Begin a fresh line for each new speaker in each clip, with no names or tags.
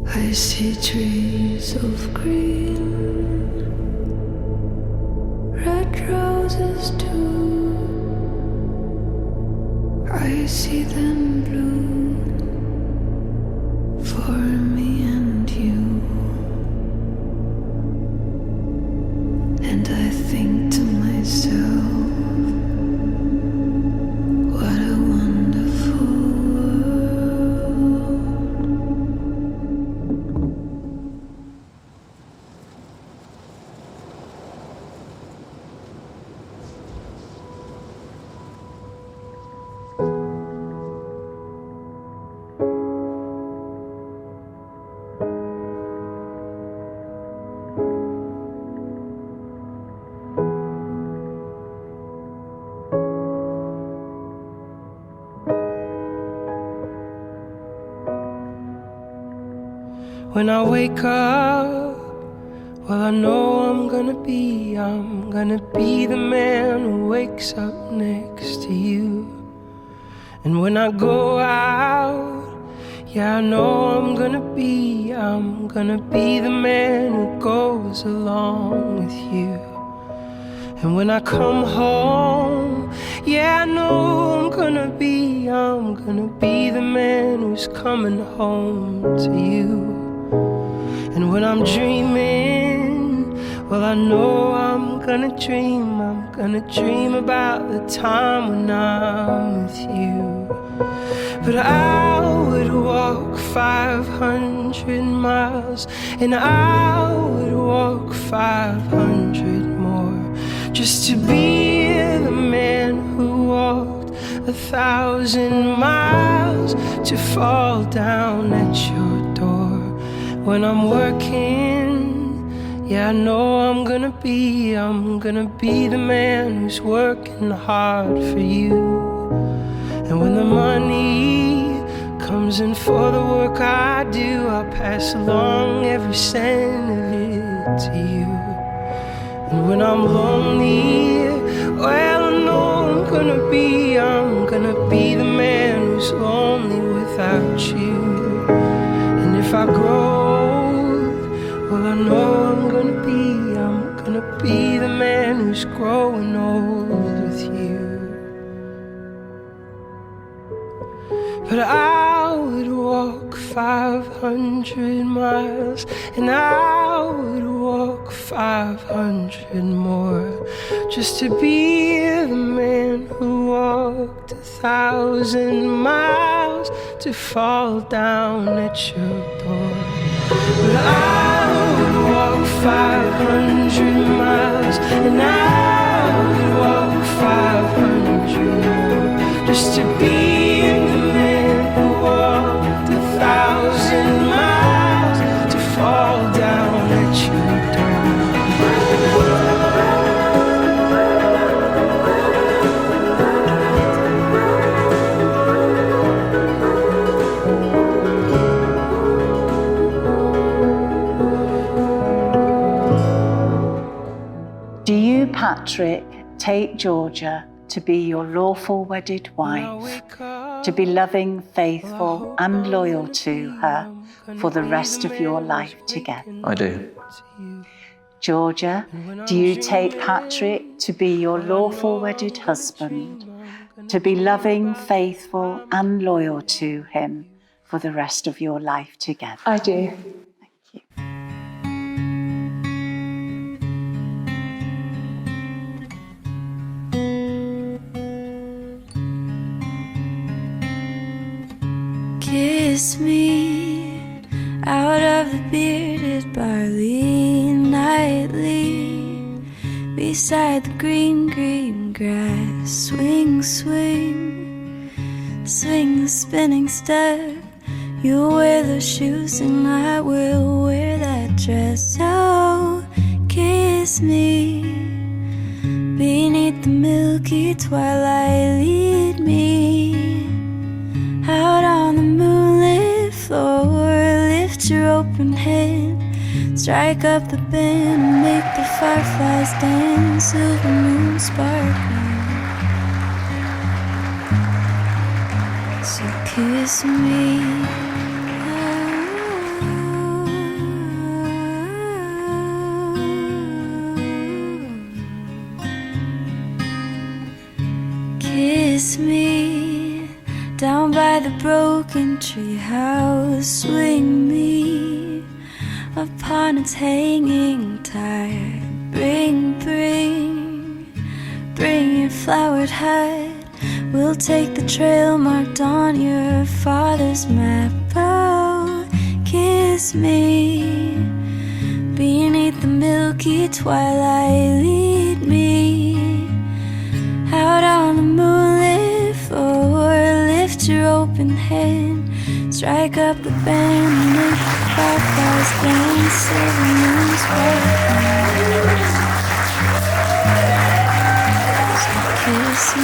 I see trees of green, red roses too. I see them bloom for me and you. And I think to myself, what a wonderful world.
When I wake up, well, I know I'm gonna be the man who wakes up next to you. And when I go out, yeah, I know I'm gonna be the man who goes along with you. And when I come home, yeah, I know I'm gonna be the man who's coming home to you. And when I'm dreaming, well, I know I'm gonna dream about the time when I'm with you. But I would walk 500 miles, and I would walk 500 more, just to be the man who walked 1,000 miles, to fall down at your door. When I'm working, yeah, I know I'm gonna be the man who's working hard for you. And when the money comes in for the work I do, I'll pass along every cent of it to you. And when I'm lonely, well, I know I'm gonna be the man who's lonely without you. And if I grow, well, I know I'm gonna be the man who's growing old with you. But I would walk 500 miles, and I would walk 500 more, just to be the man who walked 1,000 miles, to fall down at your door. But I would walk 500 miles, and I would walk 500 more, just to be the man who walked 1,000 miles, to fall down at your door.
Do you, Patrick, take Georgia to be your lawful wedded wife, to be loving, faithful and loyal to her for the rest of your life together?
I do.
Georgia, do you take Patrick to be your lawful wedded husband, to be loving, faithful and loyal to him for the rest of your life together?
I do.
Thank you.
Kiss me out of the bearded barley nightly, beside the green, green grass. Swing, swing, swing the spinning step. You'll wear the shoes and I will wear that dress. Oh, kiss me beneath the milky twilight. Lead me out on the moonlit floor. Lift your open hand, strike up the band, make the fireflies dance. Silver moon sparkling, So kiss me. Kiss me down by the broken tree house. Swing me upon its hanging tire. Bring your flowered hat. We'll take the trail marked on your father's map. Oh, kiss me beneath the milky twilight. Lead me out on the moonlit floor. Lift your open hand, strike up the band, make the fireflies dance. 7 moons bright. So kiss me.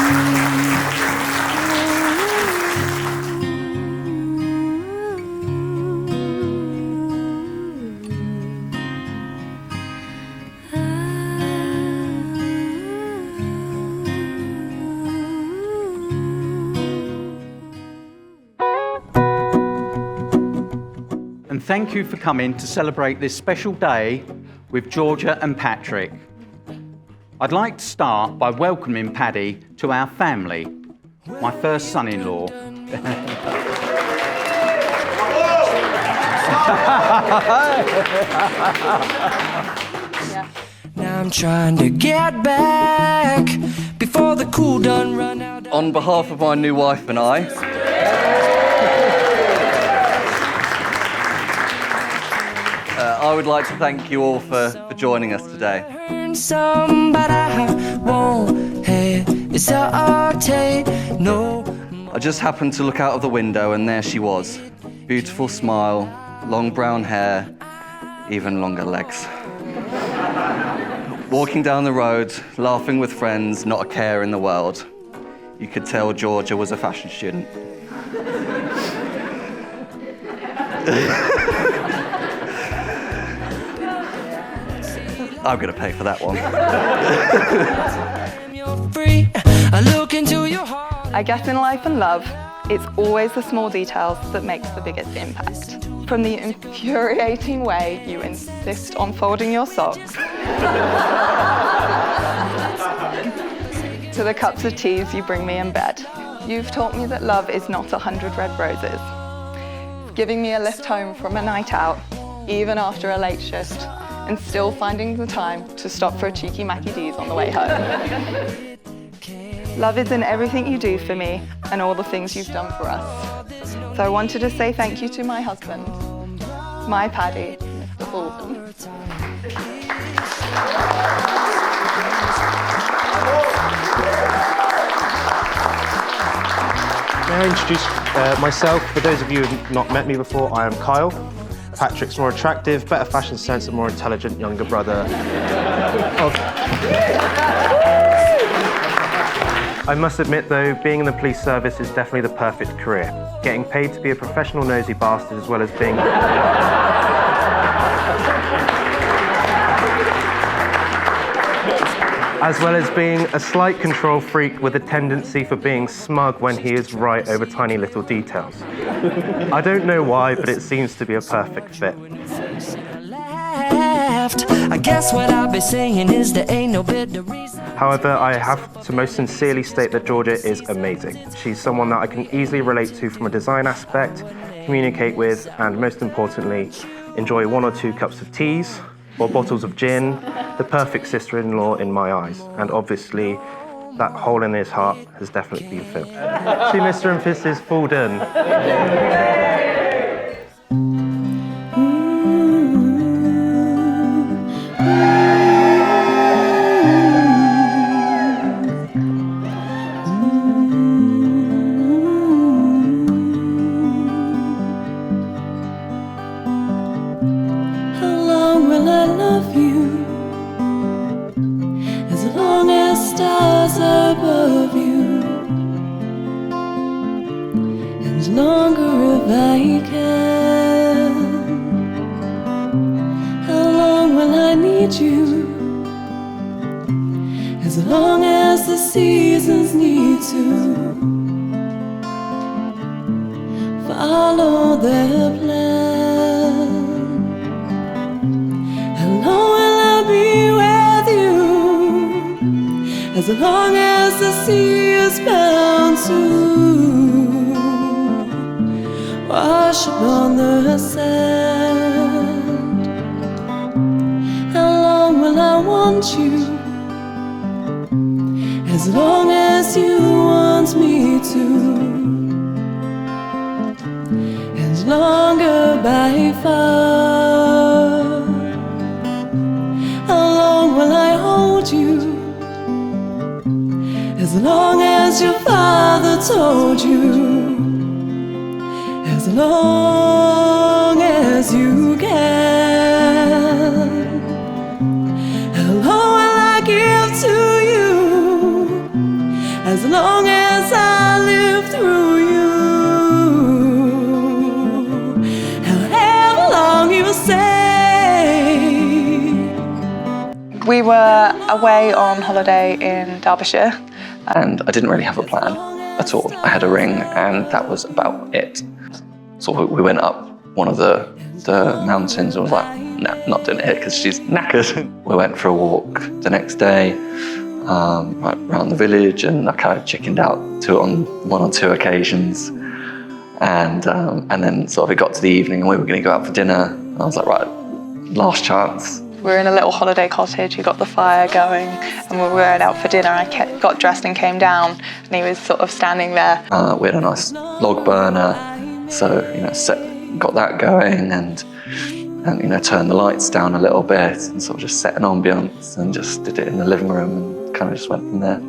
And thank you for coming to celebrate this special day with Georgia and Patrick. I'd like to start by welcoming Paddy to our family, my first son-in-law.
Now I'm trying to get back before the cool done run out.
On behalf of my new wife and I would like to thank you all for joining us today. I just happened to look out of the window and there she was. Beautiful smile, long brown hair, even longer legs. Walking down the road, laughing with friends, not a care in the world. You could tell Georgia was a fashion student. I'm going to pay for that one.
I guess in life and love, it's always the small details that makes the biggest impact. From the infuriating way you insist on folding your socks, to the cups of teas you bring me in bed. You've taught me that love is not 100 red roses. It's giving me a lift home from a night out, even after a late shift, and still finding the time to stop for a cheeky Mackie D's on the way home. Love is in everything you do for me and all the things you've done for us. So I wanted to say thank you to my husband, my Paddy, Mr. Fulton.
May I introduce myself? For those of you who have not met me before, I am Kyle. Patrick's more attractive, better fashion sense, and more intelligent younger brother. I must admit though, being in the police service is definitely the perfect career. Getting paid to be a professional nosy bastard as well as being... as well as being a slight control freak with a tendency for being smug when he is right over tiny little details. I don't know why, but it seems to be a perfect fit. I guess what I'll be saying is there ain't no better reason. However, I have to most sincerely state that Georgia is amazing. She's someone that I can easily relate to from a design aspect, communicate with, and most importantly, enjoy 1 or 2 cups of teas or bottles of gin, the perfect sister-in-law in my eyes. And obviously, that hole in his heart has definitely been filled. To Mr. and Mrs. Fulden.
Above you, and longer if I can. How long will I need you? As long as the seasons need to. follow their plan. How long will I be with you? As long as the sea is bound to wash upon the sand. How long will I want you? As long as you want me to, and longer by far. How long will I hold you? As long as your father told you, as long as you can. How long will I give to you? As long as I live through you. However long you say.
We were away on holiday in Derbyshire.
And I didn't really have a plan at all. I had a ring and that was about it. So we went up one of the mountains and was like, no, not doing it here because she's knackered. We went for a walk the next day around the village, and I kind of chickened out to it on one or two occasions. And then sort of it got to the evening and we were going to go out for dinner. And I was like, right, last chance.
We were in a little holiday cottage, we got the fire going, and we were out for dinner. I got dressed and came down, and he was sort of standing there.
We had a nice log burner, so got that going, and turned the lights down a little bit, and sort of just set an ambience, and just did it in the living room, and kind of just went from there.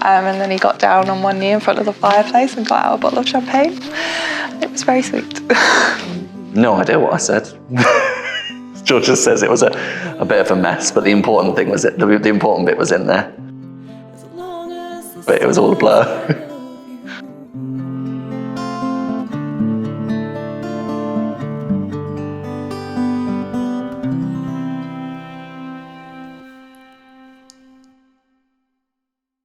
And then he got down on one knee in front of the fireplace and got out a bottle of champagne. It was very sweet.
No idea what I said. Georgia says it was a bit of a mess, but the important thing was the important bit was in there. But it was all a blur.